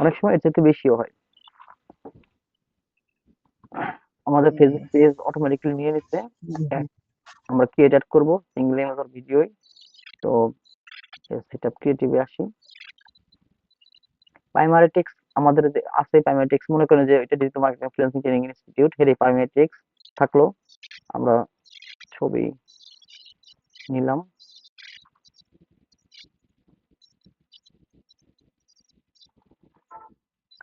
অনেক সময় এর চাইতে বেশিও হয়। আমাদের ফেসবুক পেজ অটোমেটিক্যালি নিয়ে নিচ্ছে। হুম, আমরা ক্রিয়েট অ্যাড করবো সিঙ্গেল ইমেজ আর ভিডিও। তো সেটআপ ক্রিয়েটিভে আসি। প্রাইমারি টেক্সট আমাদের আছে। প্রাইমারি টেক্সট মনে করেন যে এটা digital marketing freelancing training institute এর প্রাইমারি টেক্সট থাকলো। আমরা ছবি নিলাম।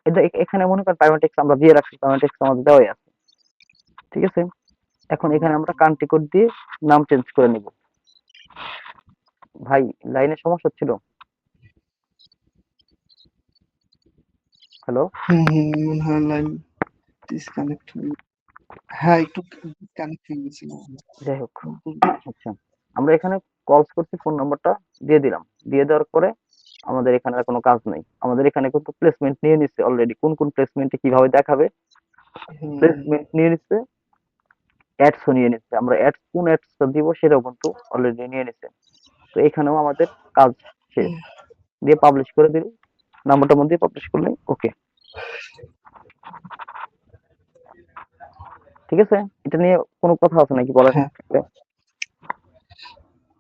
এটা এখানে মনে করেন প্রাইমারি টেক্সট আমরা দিয়ে রাখছি, প্রাইমারি টেক্সট আমাদের দেওয়াই আছে। ঠিক আছে, এখন এখানে আমরা কান্ট্রি কোড দিয়ে নাম চেঞ্জ করে নিব। ভাই লাইনের সমস্যা ছিল? হ্যালো? মনে হয় লাইন ডিসকানেক্ট হয়ে, হ্যাঁ, একটু ডিসকানেক্ট হয়ে গেছিল। যাই হোক, আচ্ছা, আমরা এখানে কলস করছি, ফোন নাম্বারটা দিয়ে দিলাম। দিয়ে দেওয়ার পরে আমাদের এখানে আর কোনো কাজ নেই। আমাদের এখানে কিন্তু প্লেসমেন্ট নিয়ে নিচ্ছে অলরেডি। কোন কোন প্লেসমেন্টে কিভাবে দেখাবে হুম, প্লেসমেন্ট নিয়ে নিচ্ছে, অ্যাডসও নিয়ে নিচ্ছে। আমরা অ্যাডস কোন অ্যাডসটা দিব সেটাও কিন্তু অলরেডি নিয়ে নিচ্ছে। তো এখানেও আমাদের কাজ শেষ। দিয়ে পাবলিশ করে দিল, নাম্বারটার মধ্যে পাবলিশ করলে ওকে। ঠিক আছে, এটা নিয়ে কোনো কথা আছে নাকি বলার হ্যাঁ, থাকলে?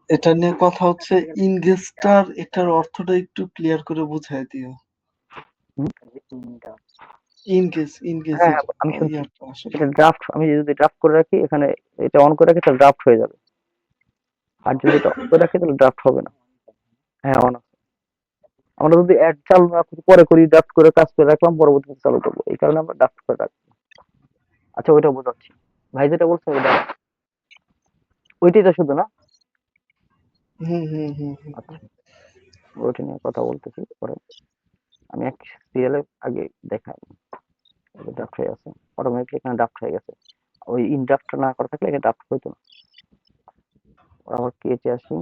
এটা নিয়ে কথা হচ্ছে ইনগেজটার, এটার অর্থটা একটু ক্লিয়ার করে বুঝাই দিও। হুম? হ্যাঁ ইনগেজের হ্যাঁ, আমি শুনছি। ইয়াটা আসলে। এটা ড্রাফট, আমি যদি ড্রাফট করে রাখি এখানে, এটা অন করে রাখি, তাহলে ড্রাফট হয়ে যাবে। আর যদি এটা অফ করে রাখি তাহলে ড্রাফট হবে না। হ্যাঁ, অন। আমরা যদি অ্যাড চালু না করি, পরে করি, ড্রাফট করে কাজ করে রাখলাম, পরবর্তীতে চালু করবো, এই কারণে আমরা ড্রাফট করে রাখবো। আচ্ছা, ওইটা বোঝাচ্ছি। ভাই যেটা বলছে ওইটা, ওইটাই তো শুধু না? হুম। আচ্ছা, ওইটা নিয়ে কথা বলতেছি পরে। আমি এক সিরিয়ালে আগে দেখাই ড্রাফট হয়ে আছে, অটোমেটিকলি এখানে ড্রাফট হয়ে গেছে। ওই ইন ড্রাফট না করা থাকলে এখানে ড্রাফট হইতো না। আবার ক্রিয়েটে আসি,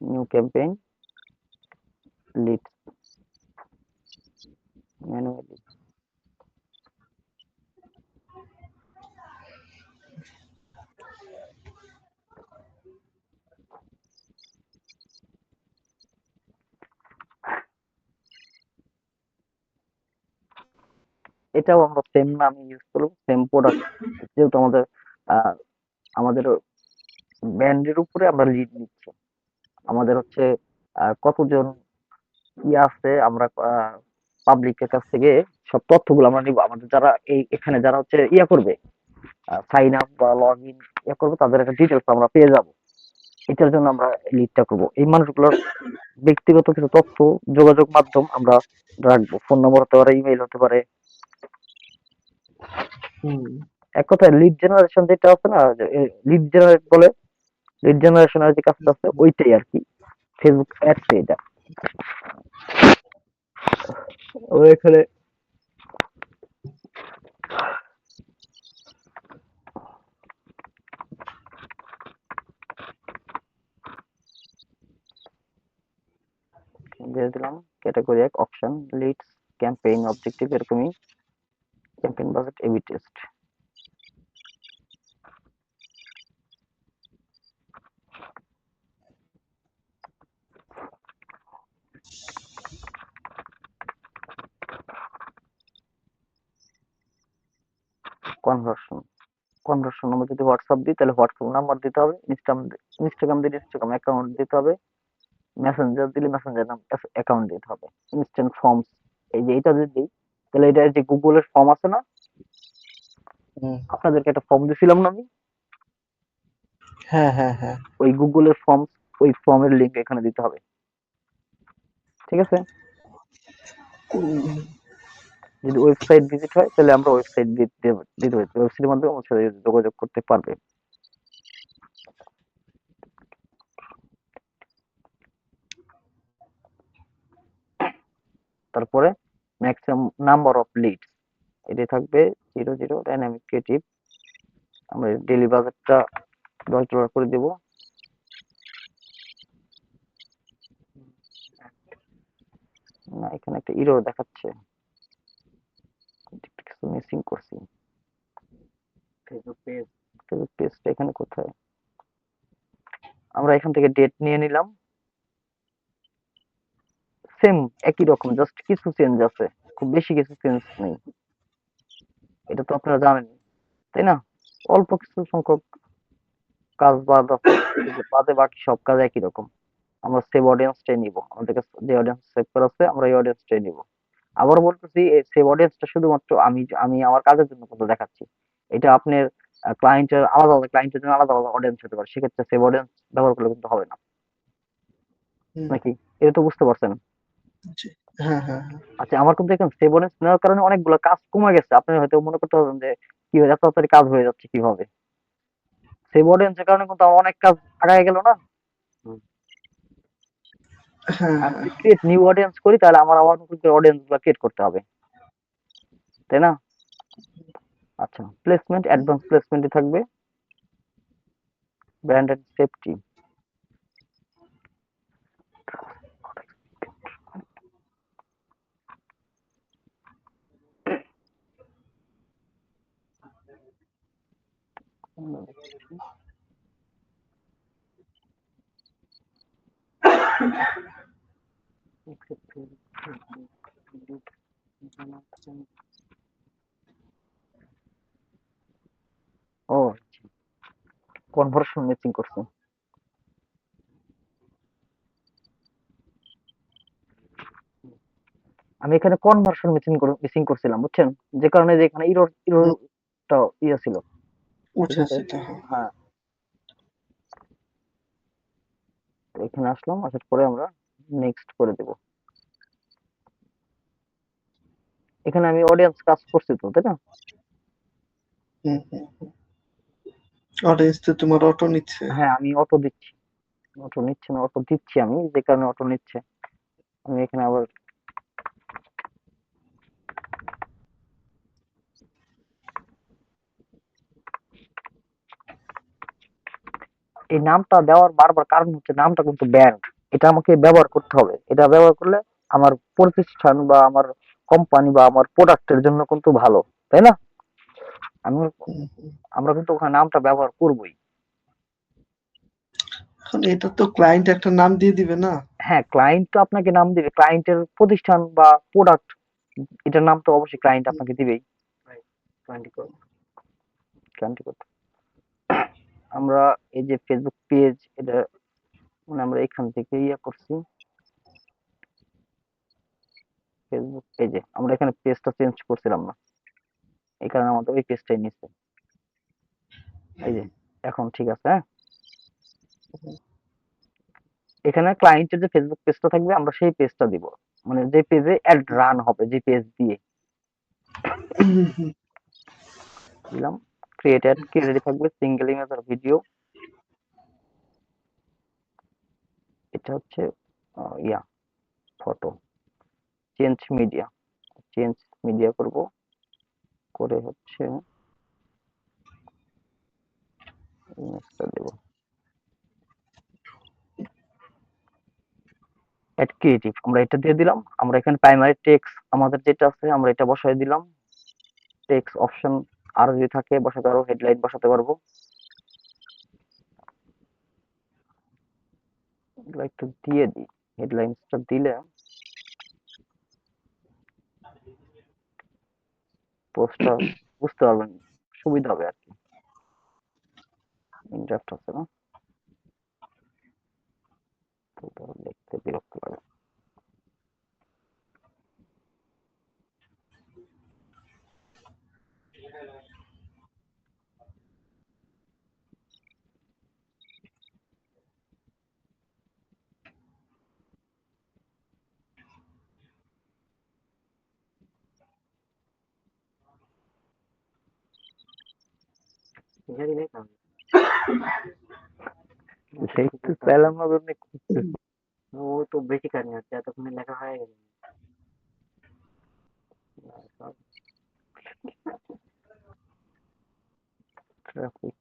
নিউ ক্যাম্পেইন, লিড, ম্যানুয়ালি। এটাও আমরা সেম নাম ইউজ করবো, সেম প্রোডাক্ট। যেহেতু আমাদের আহ, আমাদের ব্র্যান্ডের উপরে আমরা লিড নিচ্ছি। আমাদের হচ্ছে কতজন আছে, আমরা পাবলিকের কাছ থেকে সব তথ্যগুলো আমরা নিব। আমাদের যারা এখানে যারা হচ্ছে করবে, সাইন আপ বা লগ ইন করবে, তাদের একটা ডিটেলস আমরা পেয়ে যাব। এটার জন্য আমরা লিডটা করব। এই মানুষগুলোর ব্যক্তিগত কিছু তথ্য, যোগাযোগ মাধ্যম আমরা রাখবো। ফোন নম্বর হতে পারে, ইমেল হতে পারে। হুম, এক কথায় লিড জেনারেশন যেটা আছে না, লিড জেনারেট বলে, লিড জেনারেশনের যে কাজটা আছে ওইটাই আর কি, ফেসবুক অ্যাডস এটা। আমরা এখানে দিয়ে দিলাম ক্যাটাগরি এক, অপশন, লিডস, ক্যাম্পেইন অবজেক্টিভ, এরকমই। Campaign budget, A B test. Conversion, conversion আমরা যদি হোয়াটসঅ্যাপ দিই তাহলে হোয়াটসঅ্যাপ নাম্বার দিতে হবে। ইনস্টাগ্রাম দিলে ইনস্টাগ্রাম অ্যাকাউন্ট দিতে হবে। মেসেঞ্জার দিলে মেসেঞ্জার অ্যাকাউন্ট দিতে হবে। ইনস্ট্যান্ট ফর্মস, এই যে এটা যদি দিই, তাহলে এটা যে গুগলের ফর্ম আছে না, হুম। আপনাদেরকে একটা ফর্ম দিছিলাম না আমি, হ্যাঁ। ওই গুগলের ফর্ম, ওই ফর্মের লিঙ্ক এখানে দিতে হবে। ঠিক আছে, হুম, যদি ওয়েবসাইট ভিজিট হয় তাহলে আমরা ওয়েবসাইট দিতে হবে, ওয়েবসাইটের মাধ্যমে আমার সাথে যোগাযোগ করতে পারবে। তারপরে ম্যাক্সিমাম নাম্বার অফ লিডস, এটি থাকবে 0 0। ডাইনামিক ক্রিয়েটিভ, আমরা ডেলি বাজেটটা $10 করে দেবো। না, এখানে একটা ইরো দেখাচ্ছে, কিছু মিসিং করছি। ফেসবুক পেজটা এখানে কোথায়? আমরা এখান থেকে ডেট নিয়ে নিলাম। সেম একই রকম, জাস্ট কিছু চেঞ্জ আছে, খুব বেশি কিছু চেঞ্জ নেই। এটা তো আপনারা জানেন, তাই না? অল্প কিছু সংখ্যক কাজ বাদ আছে, কিন্তু বাদে বাকি সব কাজ একই রকম। আমরা সেভ অডিয়েন্সটাই নিব, আমাদের কাছে যে অডিয়েন্স সেভ করা আছে আমরা এই অডিয়েন্সটাই নিব। আবার বলতেছি, এই সেভ অডিয়েন্সটা শুধুমাত্র আমি আমি আমার কাজের জন্য কিন্তু দেখাচ্ছি। এটা আপনার ক্লায়েন্টের আলাদা আলাদা, ক্লায়েন্টের জন্য আলাদা আলাদা অডিয়েন্স হতে পারে, সেক্ষেত্রে সেভ অডিয়েন্স ব্যবহার করলে কিন্তু হবে না, হুম, নাকি? এটা তো বুঝতে পারছেন? জি। হ্যাঁ, হ্যাঁ, হ্যাঁ। আচ্ছা, আমার কিন্তু এখন সেভ অডিয়েন্স নেওয়ার কারণে অনেকগুলো কাজ কমে গেছে। আপনি হয়তো মনে করতে পারবেন যে কি এত তাড়াতাড়ি কাজ হয়ে যাচ্ছে কিভাবে? সেভ অডিয়েন্সের কারণে কিন্তু আমার অনেক কাজ আগায় গেল না? হ্যাঁ, আমি হ্যাঁ। যদি ক্রিয়েট নিউ অডিয়েন্স করি, তাহলে আমার আবার নতুন করে অডিয়েন্স গুলো ক্রিয়েট করতে হবে, তাই না? আচ্ছা, প্লেসমেন্ট, অ্যাডভান্স প্লেসমেন্টে থাকবে ব্র্যান্ড এন্ড সেফটি। ও, কনভার্সন ম্যাচিং করছে। আমি এখানে কনভার্সন মিসিং করছিলাম, বুঝছেন? যে কারণে যে এখানে হুম, ইরোরটা ইয়ে ছিল। ঠিক উঠে আছে, আসে এটা, হ্যাঁ। হ্যাঁ। তো এখানে আসলাম, আসার পরে আমরা নেক্সট করে দেব। এখানে আমি অডিয়েন্স কাজ করছি তো, তাই না? হুম, হুম। অডিয়েন্স তো তোমার অটো নিচ্ছে। হ্যাঁ, আমি অটো দিচ্ছি। অটো নিচ্ছে না, অটো দিচ্ছি আমি, যে কারণে অটো নিচ্ছে। আমি এখানে আবার এই নামটা দেওয়ার বারবার কারণ হচ্ছে, নামটা কিন্তু ব্র্যান্ড। এটা আমাকে ব্যবহার করতে হবে। এটা ব্যবহার করলে আমার প্রতিষ্ঠান বা আমার কোম্পানি বা আমার প্রোডাক্টের জন্য কিন্তু ভালো, তাই না? আমি হুম, হুম। আমরা কিন্তু ওখানে নামটা ব্যবহার করবোই। এখন এটা তো ক্লায়েন্ট একটা নাম দিয়ে দিবে না? হ্যাঁ, ক্লায়েন্ট তো আপনাকে নাম দিবে, ক্লায়েন্টের প্রতিষ্ঠান বা প্রোডাক্ট, এটার নাম তো অবশ্যই ক্লায়েন্ট হুম, আপনাকে দিবেই। ক্লায়েন্ট আমরা এই যে ফেসবুক পেজ, এটা মানে আমরা এখান থেকে ইয়ে করছি। ফেসবুক পেজে আমরা এখানে পেজটা চেঞ্জ করছিলাম না, এই কারণে আমাদের ওই পেজটাই নিচ্ছে। এই যে এখন ঠিক আছে, হ্যাঁ। হুম, এখানে ক্লায়েন্টের যে ফেসবুক পেজটা থাকবে, আমরা সেই পেজটা দিব, মানে যে পেজে অ্যাড রান হবে, যে পেজ দিয়ে হুম, হুম। দিলাম। ক্রিয়েট অ্যাড কি রেডি থাকবে, সিঙ্গেল ইমেজ আর ভিডিও। এটা হচ্ছে ইয়া photo. Change media, change media করব, করে হচ্ছে ইমেজটা দেব। অ্যাড ক্রিয়েটিভ আমরা এটা দিয়ে দিলাম। আমরা এখানে প্রাইমারি টেক্সট আমাদের যেটা আছে আমরা এটা বসাই দিলাম। টেক্সট অপশন আরো যদি থাকে বসাতে পারবো, হেডলাইন বসাতে পারবো। এগুলো একটু দিয়ে দিই, হেডলাইন্সটা দিলে পোস্টটা বুঝতে পারবেন, সুবিধা হবে আর কি। ইন্টারেস্ট আছে না, তো দেখতে বিরক্ত লাগে। সেই তো চাইলাম না জন্য খুঁজতেছি। ট্রাফিক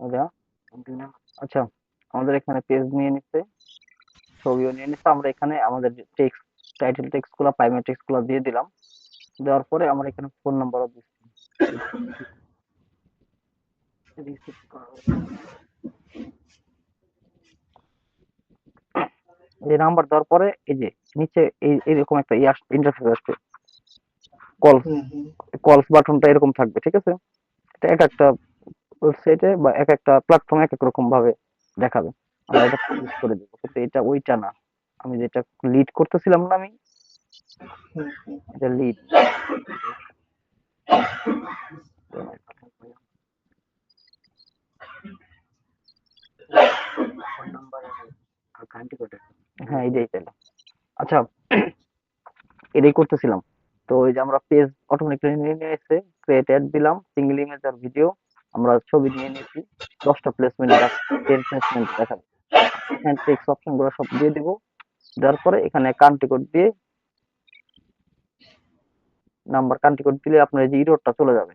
ওটা আচ্ছা, আমাদের এখানে পেজ নিয়ে নিচ্ছে, ছবিও নিয়ে নিচ্ছে। আমরা এখানে আমাদের টেক্সট, টাইটেল টেক্সট গুলা, প্রাইমারি টেক্সট গুলা দিয়ে দিলাম। দেওয়ার পরে আমরা এখানে ফোন নাম্বারও দিচ্ছি। এই নাম্বার দেওয়ার পরে এই যে নিচে এইরকম একটা ইন্টারফেস আসবে, কল হুম হুম কলস বাটনটা এরকম থাকবে, ঠিক আছে? এটা এক একটা ওয়েবসাইটে বা এক একটা প্ল্যাটফর্মে এক এক রকম ভাবে দেখাবে। আমরা এটা পাবলিশ করে দেবো, কিন্তু এটা ওইটা না। আমি যেটা লিড করতেছিলাম না, আমি হুম হুম। এটা লিড হ্যাঁ, এইটাই তাহলে। আচ্ছা, এটাই করতেছিলাম। তো ওই যে আমরা পেজ অটোমেটিক্যালি নিয়ে নিয়ে এসে ক্রিয়েট অ্যাড দিলাম, সিঙ্গেল ইমেজ আর ভিডিও। আমরা ছবি নিয়ে নিয়েছি, 10টা প্লেসমেন্ট দেখাবে, 10 প্লেসমেন্ট দেখাবে। এখানে টেক্সট অপশন গুলো সব দিয়ে দিব। দেওয়ার পরে এখানে কান্ট্রি কোড দিয়ে, নাম্বার কান্ট্রি কোড দিলে আপনার এই যে ইরোরটা চলে যাবে।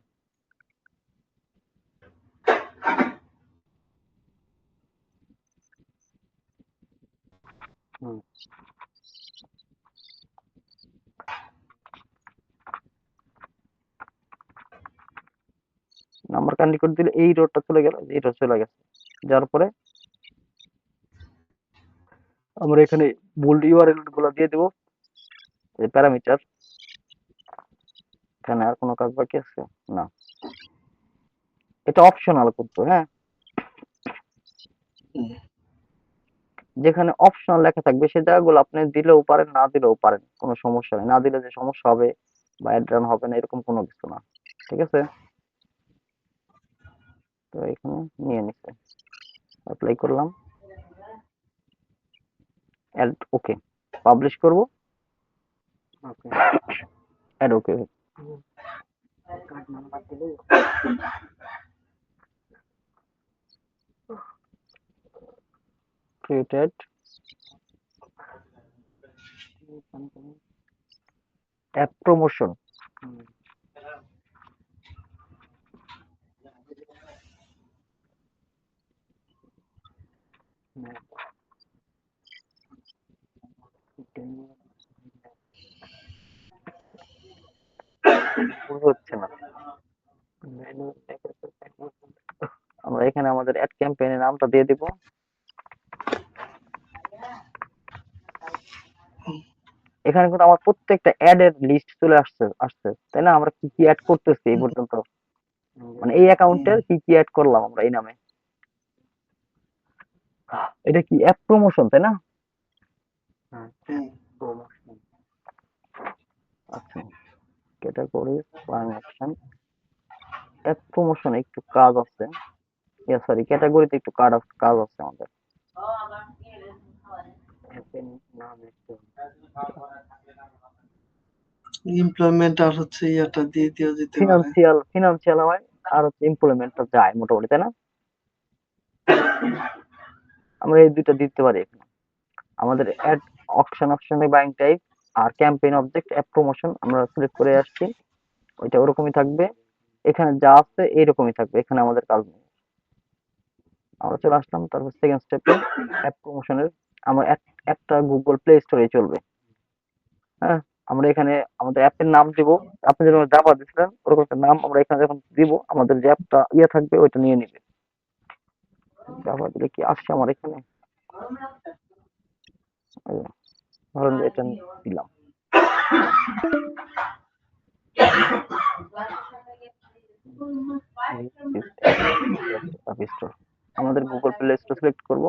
নাম্বার কান্ট্রি কোড দিলে এই ইরোরটা চলে গেল, ইরোর চলে গেছে। যাওয়ার পরে আমরা এখানে বোল্ড ইউআরএল গুলো দিয়ে দেবো, প্যারামিটার। এখানে আর কোনো কাজ বাকি আছে? না, এটা অপশনাল করতে, হ্যাঁ। হুম। যেখানে অপশনাল লেখা থাকবে সে জায়গাগুলো আপনি দিলেও পারেন, না দিলেও পারেন, কোনো সমস্যা নেই। না দিলে যে সমস্যা হবে বা অ্যাড রান হবে না এরকম কোনো কিছু না, ঠিক আছে? তো এখানে নিয়ে নিচ্ছে, অ্যাপ্লাই করলাম, অ্যাড ওকে, পাবলিশ করব, অ্যাড ওকে, ক্রিয়েটেড অ্যাপ প্রমোশন। হচ্ছে না, আমরা এখানে আমাদের অ্যাড ক্যাম্পেইনের নামটা দিয়ে দিব। এখানে কিন্তু আমার প্রত্যেকটা অ্যাড এর লিস্ট চলে আসছে আসছে, তাই না? আমরা কি কি অ্যাড করতেছি এই পর্যন্ত, মানে এই হুম অ্যাকাউন্টের কি কি অ্যাড করলাম আমরা এই নামে। এটা কি অ্যাপ প্রমোশন, তাই না? হুম। আচ্ছা, ক্যাটাগরি পারমিশন, অ্যাপ প্রমোশন একটু কাজ আছে, সরি, ক্যাটাগরিতে একটু কাজ আছে আমাদের। এমপ্লয়মেন্ট আর হচ্ছে ইয়াটা দিয়ে দিও যেতে পারে। ফিনান্সিয়াল হয়, আর হচ্ছে এমপ্লয়মেন্টটা যায় মোটামুটি, তাই না? আমরা এই দুইটা দিতে পারি এখানে। আমাদের অ্যাড অপশনে বাইং টাইপ আর ক্যাম্পেইন অবজেক্ট অ্যাপ প্রমোশন আমরা সিলেক্ট করে আসছি, ওইটা ওরকমই থাকবে। এখানে যা আছে এইরকমই থাকবে, এখানে আমাদের কাজ নেই। আমরা চলে আসলাম, তারপর সেকেন্ড স্টেপে অ্যাপ প্রমোশনের। আমার অ্যাপটা গুগল প্লে স্টোরে চলবে, হ্যাঁ। আমরা এখানে আমাদের অ্যাপের নাম দিব, আপনি যেরকম জাভা দিচ্ছিলেন ওরকম একটা নাম আমরা এখানে যখন দিব, আমাদের যে অ্যাপটা ইয়ে থাকবে ওইটা নিয়ে নিবে। জাভা দিলে কি আসছে আমার এখানে? এই যে, ধরেন যে এটা দিলাম, অ্যাপ স্টোর। আমাদের গুগল প্লে স্টোর সিলেক্ট করব।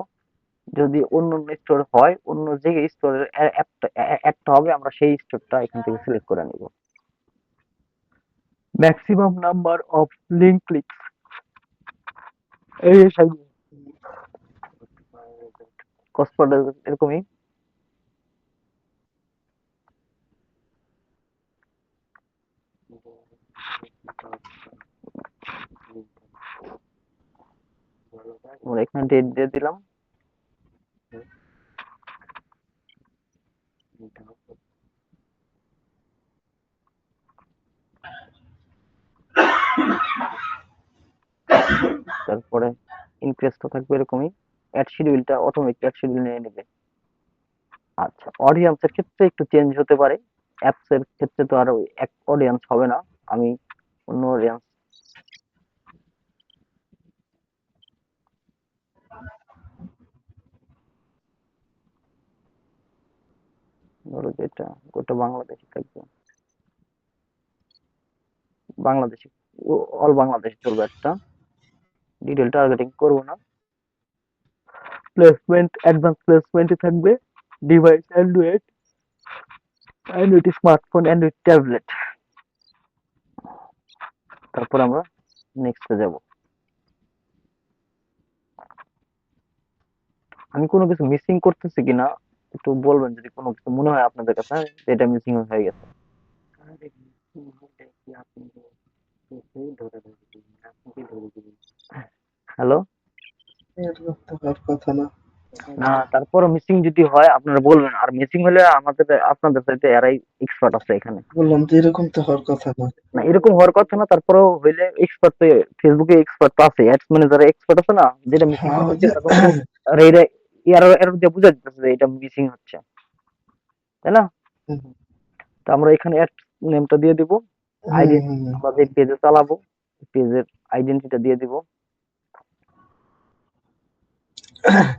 যদি অন্য স্টোর হয়, অন্য যে স্টোরের অ্যাপটা হবে, আমরা সেই স্টোরটা এখান থেকে সিলেক্ট করে নিব। Maximum number of link clicks, এই কস্ট পার এরকমই। আমরা এখানে ডেট দিয়ে দিলাম। তারপরে ইনক্রিজটা থাকবে এরকমই। অ্যাড শিডিউলটা অটোমেটিক অ্যাড শিডিউল নিয়ে নেবে। আচ্ছা, অডিয়েন্সের ক্ষেত্রে একটু চেঞ্জ হতে পারে। অ্যাপস এর ক্ষেত্রে তো আর ওই এক অডিয়েন্স হবে না, আমি অন্য অডিয়েন্স ধরো যেটা গোটা বাংলাদেশে থাকবে, বাংলাদেশে অল বাংলাদেশে চলবে একটা, ডিটেল টার্গেটিং করবো না। প্লেসমেন্ট অ্যাডভান্স প্লেসমেন্টে থাকবে, device Android, Android smartphone, Android tablet. তারপর আমরা নেক্সটে যাব। আমি কোনো কিছু মিসিং করতেছি কিনা একটু বলবেন যদি কোনো কিছু মনে হয় আপনাদের কাছে যে এটা মিসিং হয়ে গেছে। হ্যালো। এরকম তো হওয়ার কথা না। না, তারপরও মিসিং যদি হয় আপনারা বলবেন, আর মিসিং হলে আমাদের আপনাদের চাইতে এরাই এক্সপার্ট আছে এখানে। বললাম যে এরকম তো হওয়ার কথা না। না, এরকম হওয়ার কথা না, তারপরেও হইলে এক্সপার্ট তো ফেসবুকে এক্সপার্ট তো আছে, অ্যাডস মানে যারা এক্সপার্ট আছে না, যেটা মিসিং হ্যাঁ, ওই হচ্ছে যে তারা কিন্তু এরর এরর দিয়ে বুঝা যাচ্ছে যে এটা মিসিং হচ্ছে, তাই না? হুম, তো আমরা এখানে অ্যাড নেমটা দিয়ে দিব, হুম, আইডেন্টি হুম। আমরা যে পেজে চালাবো পেজের আইডেন্টিটা দিয়ে দিব। ইউজ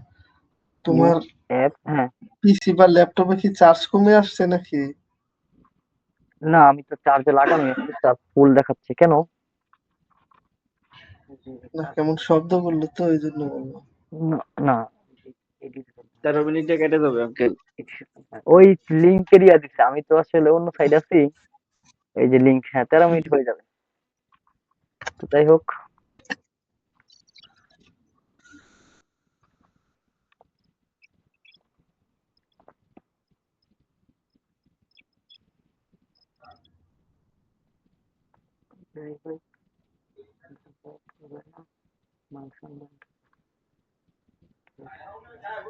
তোমার অ্যাপ, হ্যাঁ। পিসি বা ল্যাপটপে কি চার্জ কমে আসছে নাকি? না, আমি তো চার্জে লাগানোই আছে, চার্জ ফুল দেখাচ্ছে কেন? না, কেমন শব্দ করলো তো এই জন্য বললাম। না, না, 13 মিনিটে কেটে যাবে আঙ্কেল। ওই লিঙ্কের ইয়া দিচ্ছে, আমি তো আসলে অন্য সাইড আছি। এই যে লিঙ্ক, হ্যাঁ 13 মিনিট হয়ে যাবে। তো যাই হোক,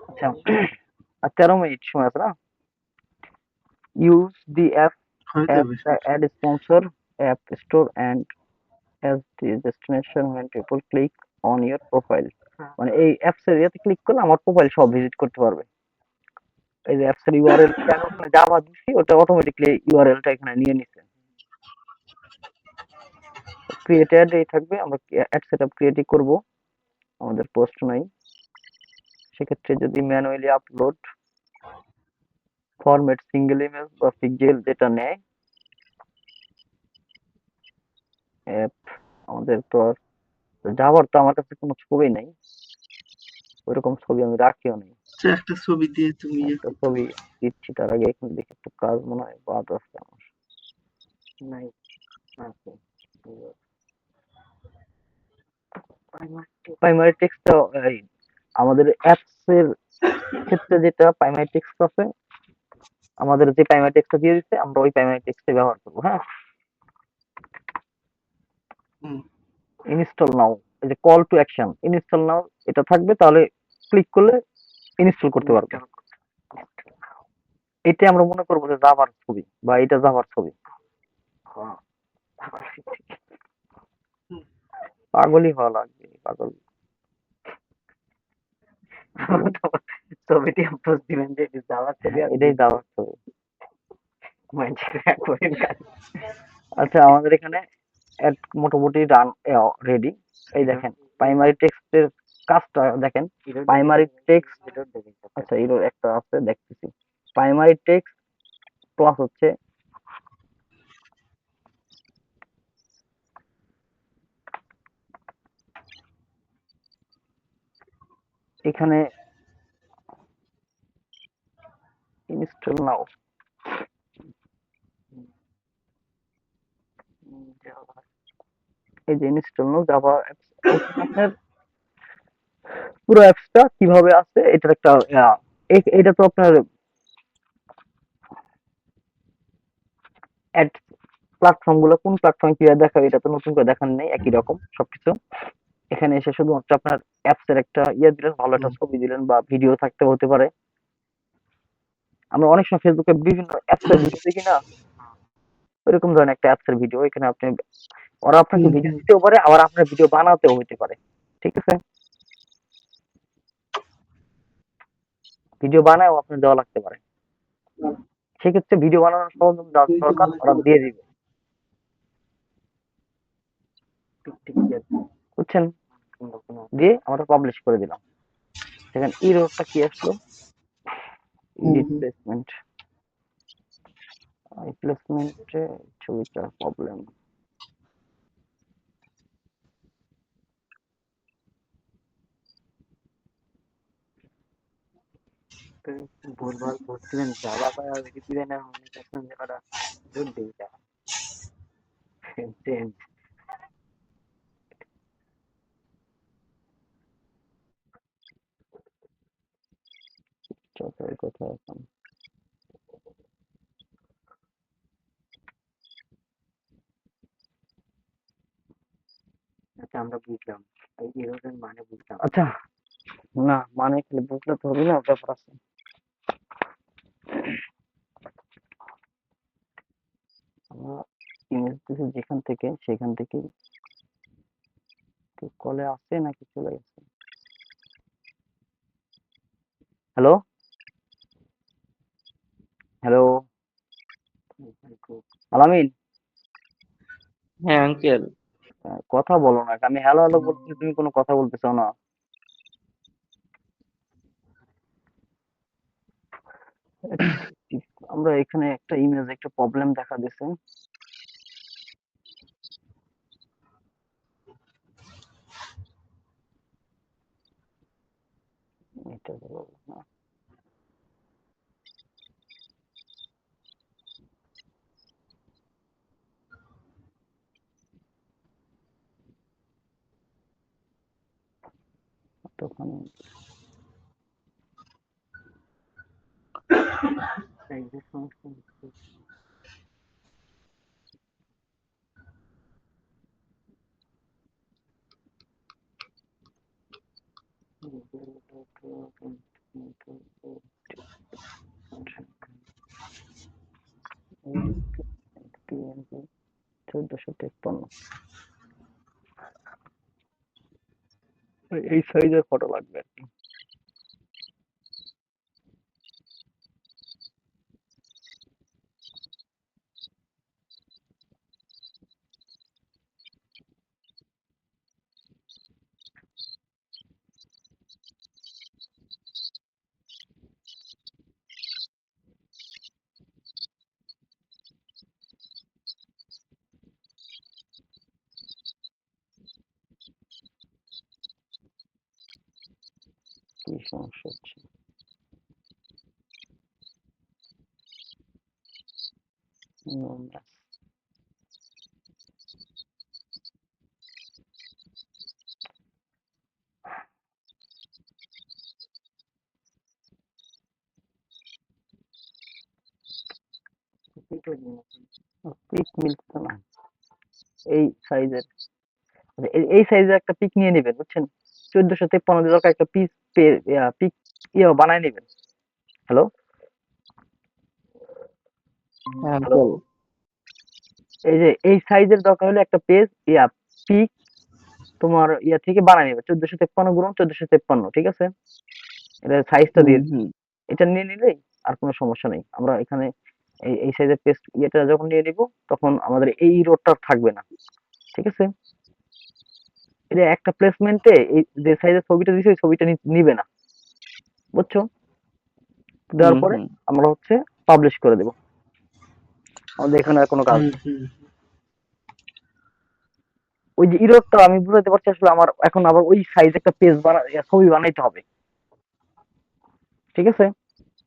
আচ্ছা, আর 13 মিনিট সময় আছে না। ইউজ দি অ্যাপ হয়ে অ্যাপ যাবে। Ad sponsor app store and as the destination when people click on your profile। মানে এই অ্যাপস এর ইয়েতে ক্লিক করলে আমার প্রোফাইল সব ভিজিট করতে পারবে। এই যে অ্যাপস এর ইউআরএল আমি ওখানে জাভা দিচ্ছি, ওটা অটোমেটিকলি ইউআরএলটা এখানে নিয়ে নিছে। ক্রিয়েটেড এই থাকবে, আমরা অ্যাড সেটআপ ক্রিয়েটই করব, আমাদের পোস্ট নাই। সেক্ষেত্রে যদি manually upload format single image বা পিক্সেল যেটা নেয় অ্যাপ, আমাদের তো আর জাভার তো আমার কাছে কোনো ছবি নাই, ওইরকম ছবি আমি রাখিও নাই। আচ্ছা, একটা ছবি দিয়ে তুমি একটা ছবি দিচ্ছি, তার আগে এখানে দেখি একটু কাজ মনে হয় বাদ আছে আমার। নাই, আছে। প্রাইমারি টেক্সটটা আমাদের অ্যাপস এর ক্ষেত্রে যেটা প্রাইমারি টেক্সট আছে, আমাদের যে প্রাইমারি টেক্সটটা দিয়ে দিচ্ছে আমরা ওই প্রাইমারি টেক্সটে ব্যবহার করবো, হ্যাঁ। হুম, ইনস্টল নাও, এই যে কল টু অ্যাকশন ইনস্টল নাও এটা থাকবে, তাহলে ক্লিক করলে ইনস্টল করতে পারবে। এটা আমরা মনে করবো যে জাভার ছবি বা এটা জাভার ছবি। পাগলই হওয়া লাগবে, পাগল। ছবিটি পোস্ট দিবেন যে এটা জাভার ছবি, আর এটাই জাভার ছবি। আচ্ছা, আমাদের এখানে মোটামুটি রান রেডি। এই দেখেন প্রাইমারি টেক্সটের কাজটা দেখেন। প্রাইমারি টেক্সট, আচ্ছা এরর একটা আছে দেখতেছি। প্রাইমারি টেক্সট প্লাস হচ্ছে এখানে ইনস্টল নাও, এই যে ইনস্টল নাও জাভা অ্যাপস, আপনার পুরো অ্যাপসটা কিভাবে আছে এটার একটা এটা তো আপনার অ্যাড প্ল্যাটফর্ম গুলো কোন প্ল্যাটফর্মে কিভাবে দেখাবে এটা তো নতুন করে দেখার নেই, একই রকম সবকিছু। এখানে এসে শুধুমাত্র আপনার অ্যাপস এর একটা ইয়ে দিলেন, ভালো একটা ছবি দিলেন বা ভিডিও থাকতে হতে পারে। আমরা অনেক সময় ফেসবুকে বিভিন্ন অ্যাপস এর ভিডিও দেখি না, ওইরকম ধরনের একটা অ্যাপস এর ভিডিও এখানে আপনি, ওরা আপনাকে হুম, ভিডিও দিতেও পারে, আবার আপনার ভিডিও বানাতেও হতে পারে। ঠিক আছে, ভিডিও বানায় আপনার দেওয়া লাগতে পারে, সেক্ষেত্রে ভিডিও বানানোর সরঞ্জাম যা দরকার ওরা দিয়ে দিবে, বুঝছেন, দিয়ে আমরা পাবলিশ করে দিলাম। সেখানে ইরোরটা কি আসলো, এডিট প্লেসমেন্ট, প্লেসমেন্টে ছবিটার প্রবলেম, ভুলভাল করছিলেন জাভা বা ডিজাইনার মনে করছেন জায়গাটা জোর দিয়ে যা চেঞ্জ। চোখের কথা এখন আচ্ছা আমরা বুঝলাম, এই এরোরের মানে বুঝলাম। আচ্ছা না মানে খালি বুঝলে তো হবে না, ব্যাপার আছে। আমরা ইমেজ দিছি যেখান থেকে সেখান থেকে কলে আসছে নাকি চলে গেছে। হ্যালো হ্যালো আলামিন, হ্যাঁ আঙ্কেল। কথা বলো না, আমি হ্যালো হ্যালো বলছি, তুমি কোনো কথা বলতে চাও না। আমরা এখানে একটা ইমেজ একটা প্রবলেম দেখা দিছে, এটা বলবো না। তখন এই যে সমস্যা হচ্ছে, PNG 1453 এই সাইজের ফটো লাগবে আর কি। কি সমস্যা হচ্ছে, No match. পিক মিলছে না এই সাইজের, এই সাইজের একটা পিক নিয়ে নেবেন, বুঝছেন, 1453 দরকার একটা পিস পিক বানায় নেবেন। হ্যালো হ্যাঁ হ্যালো, আঙ্কেল। এই যে এই সাইজের দরকার হলে একটা পেজ পিক তোমার থেকে বানায় নেবে, 1453 গুণ 1453, ঠিক আছে, এটা সাইজটা দিয়ে এটা নিয়ে নিলেই আর কোনো সমস্যা নেই। আমরা এখানে এই সাইজের পেস্ট যখন নিয়ে নিব তখন আমাদের এই রোডটা থাকবে না, ঠিক আছে। এটা একটা প্লেসমেন্টে এই যে সাইজের ছবিটা দিছে ওই ছবিটা নিবে না, বুঝছো, দেওয়ার পরে আমরা হচ্ছে পাবলিশ করে দেব, আমাদের এখানে আর কোনো কাজ নেই। ওই যে ইরোডটা আমি বুঝাতে পারছি, আসলে আমার এখন আবার ওই সাইজ একটা পেজ ছবি বানাইতে হবে, ঠিক আছে।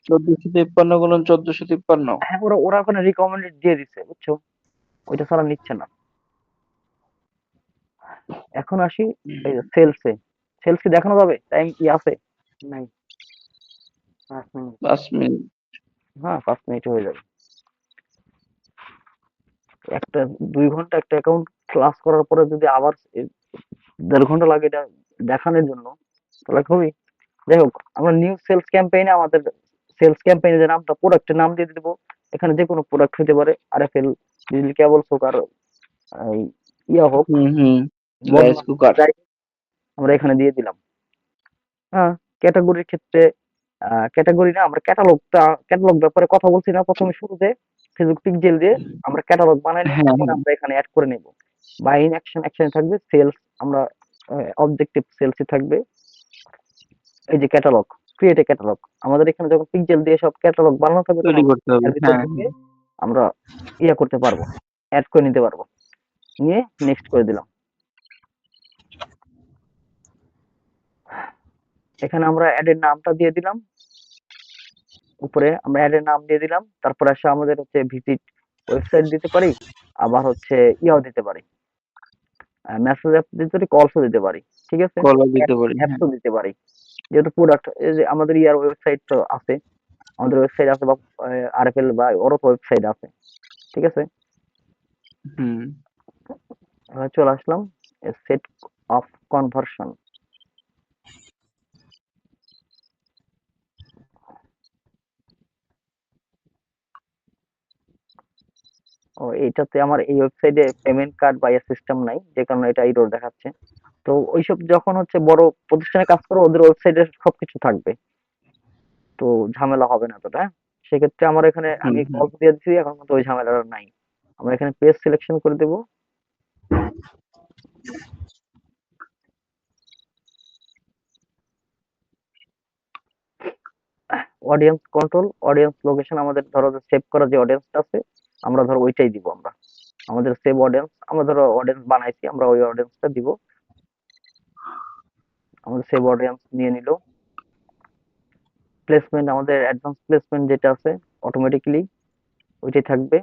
1453 গুণন 1453। হ্যাঁ ওরা ওরা ওখানে রিকমেন্ডেড দিয়ে দিছে, বুঝছো, ওইটা ছাড়া নিচ্ছে না। এখন আসি এই যে সেলসে, সেলস কি দেখানো যাবে, টাইম কি আছে? নাই, 5 মিনিট। 5 মিনিট। হ্যাঁ 5 মিনিট হয়ে যাবে। একটা 2 ঘন্টা একটা অ্যাকাউন্ট ক্লাস করার পরে যদি আবার 1.5 ঘন্টা লাগে এটা দেখানোর জন্য, তাহলে খুবই, যাই হোক আমরা নিউ সেলস ক্যাম্পেইনে আমাদের সেলস ক্যাম্পেইনের যে নামটা প্রোডাক্টের নাম দিয়ে দেবো, এখানে যে কোনো প্রোডাক্ট হতে পারে, আরএফএল ডিজিটাল কেবলস হোক আর ইয়া হোক, রাইস কুকার। আমরা এখানে দিয়ে দিলাম। হ্যাঁ, ক্যাটাগরির ক্ষেত্রে ক্যাটাগরি না, আমরা ক্যাটালগ ব্যাপারে কথা বলছি না প্রথমে শুরুতে। ফেসবুক পিক্সেল দিয়ে আমরা ক্যাটালগ বানাই নিয়ে হ্যাঁ তারপরে হ্যাঁ আমরা এখানে অ্যাড করে নেব। বাইং অ্যাকশনে থাকবে সেলস, আমরা অবজেক্টিভ সেলসে থাকবে এই যে ক্যাটালগ, ক্রিয়েট এ ক্যাটালগ। আমাদের এখানে যখন পিক্সেল দিয়ে সব ক্যাটালগ বানানো থাকবে তখন তৈরি করতে হবে। এর ভিতর হ্যাঁ ঢুকে আমরা করতে পারবো, অ্যাড করে নিতে পারবো। নিয়ে নেক্সট করে দিলাম। এখানে আমরা অ্যাডের নামটা দিয়ে দিলাম। উপরে আমরা অ্যাডের নাম দিয়ে দিলাম। তারপরে আসে আমাদের হচ্ছে ভিজিট ওয়েবসাইট দিতে পারি, আবার হচ্ছে দিতে পারি, মেসেজ অ্যাপ দিতে পারি, কলসও দিতে পারি। ঠিক আছে, কলা দিতে পারি। হ্যাঁ অ্যাপসও দিতে পারি। যেহেতু প্রোডাক্ট, এই যে আমাদের ওয়েবসাইট তো আছে, আমাদের ওয়েবসাইট আছে বা আরএফএল বা ওরও ওয়েবসাইট আছে। ঠিক আছে, হুম এবার চলে আসলাম সেট অফ কনভার্সন। এইটাতে আমার এই ওয়েবসাইটে পেমেন্ট কার্ড বা সিস্টেম নাই, যে কারণে এটা এরর দেখাচ্ছে। তো ওইসব যখন হচ্ছে বড় প্রতিষ্ঠানে কাজ করো ওদের ওয়েবসাইটে সবকিছু থাকবে, তো ঝামেলা হবে না এতটা। সেক্ষেত্রে আমার এখানে হুম আমি হুম। কল দিয়ে দিচ্ছি, এখন কিন্তু ওই ঝামেলাটা নাই। আমরা এখানে পেজ সিলেকশন করে দেব। অডিয়েন্স কন্ট্রোল, অডিয়েন্স লোকেশন, আমাদের ধরো সেভ করা যে অডিয়েন্সটা আছে আমরা ধরো ওইটাই দিব। আমরা আমাদের সেভ অডিয়েন্স, আমরা ধরো অডিয়েন্স বানাইছি, আমরা ওই অডিয়েন্সটা দিব। আমাদের সেভ অডিয়েন্স নিয়ে নিল। প্লেসমেন্ট, আমাদের অ্যাডভান্স প্লেসমেন্ট যেটা আছে অটোমেটিক্যালি ওইটাই থাকবে।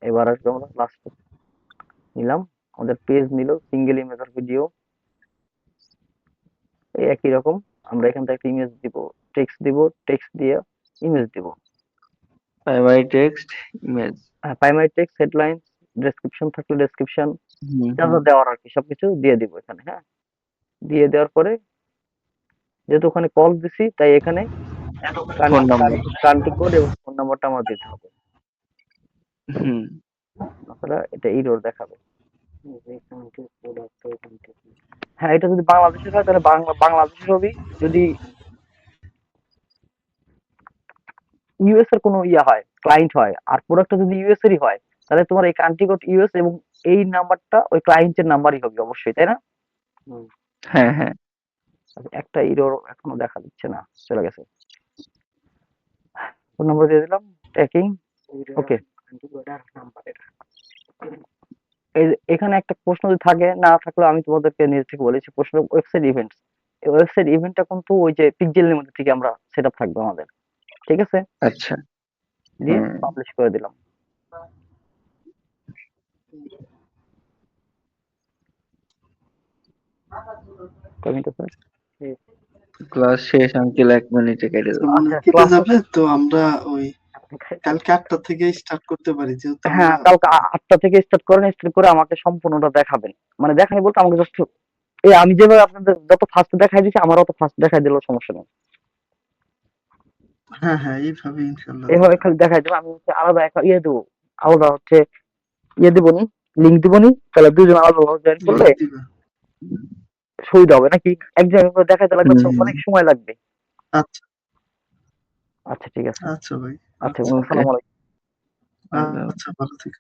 এবার আসবে আমরা লাস্ট নিলাম, আমাদের পেজ নিল, সিঙ্গেল ইমেজ আর ভিডিও এই একই রকম। আমরা এখান থেকে একটা ইমেজ দিব, টেক্সট দিব, টেক্সট দিয়ে ইমেজ দিব। Primary text, image. Primary text, headline, description থাকলে ডেসক্রিপশন, হুম যা হুম। যা দেওয়ার আর কি সবকিছু দিয়ে দিব এখানে। হ্যাঁ, দিয়ে দেওয়ার পরে যেহেতু ওখানে কল দিছি তাই এখানে ফোন নাম্বার। কান্ট্রি কোড এবং ফোন নাম্বারটা আমার দিতে হবে, হুম তাছাড়া এটা এরর দেখাবে। হ্যাঁ, এটা যদি বাংলাদেশের হয় তাহলে বাংলাদেশের ছবি, যদি ইউএস এর কোনো হয়, ক্লায়েন্ট হয়, আর প্রোডাক্টটা যদি ইউএস এরই হয়, তাহলে তোমার এই কান্ট্রি কোড ইউএস এবং এই নাম্বারটা ওই ক্লায়েন্টের নাম্বারই হবে অবশ্যই, তাই না? হ্যাঁ হ্যাঁ। আচ্ছা, একটা এরর এখনো দেখা দিচ্ছে না, চলে গেছে। ফোন নাম্বার দিয়ে দিলাম, ট্র্যাকিং, ওকে। এই যে এখানে একটা প্রশ্ন যদি থাকে, না থাকলে আমি তোমাদেরকে নিজে থেকে বলেছি প্রশ্ন, ওয়েবসাইট ইভেন্টস। এই ওয়েবসাইট ইভেন্টটা কিন্তু ওই যে পিক্সেলের মধ্যে থেকে আমরা সেট আপ থাকবে আমাদের। ঠিক আছে, আচ্ছা। দিয়ে হ্যাঁ। পাবলিশ করে দিলাম। কয় মিনিট আছে? ক্লাস শেষ আঙ্কেল, 1 মিনিটে কেটে আচ্ছা, দেবো। মানে আচ্ছা, কেটে ক্লাস যাবে তো আমরা ওই কালকে 8টা থেকে স্টার্ট করতে পারি, যেহেতু হ্যাঁ, আমরা কালকে 8টা থেকে স্টার্ট করেন, স্টার্ট করে আমাকে সম্পূর্ণটা দেখাবেন। মানে দেখানি বলতে আমাকে জাস্ট আমি যেভাবে আপনাদের যত ফার্স্ট দেখাই দিচ্ছি আমার অত ফার্স্ট দেখাই দিলেও সমস্যা নেই। হ্যাঁ হ্যাঁ এইভাবে ইনশাল্লাহ এভাবে খালি দেখাই দেবো, আমি হচ্ছে আলাদা একটা দেবো, আলাদা হচ্ছে দিবনি, লিঙ্ক দিবনি, তাহলে দুজন আলাদা জয়েন করলে লিঙ্ক দিবা। সুবিধা হবে নাকি? এক জায়গায় করে দেখাইতে লাগলে তো হুম। অনেক সময় লাগবে। আচ্ছা আচ্ছা, ঠিক আছে। আচ্ছা ভাই, আচ্ছা, আচ্ছা ওকে। আসসালামু আলাইকুম। আচ্ছা, ভালো থেকো।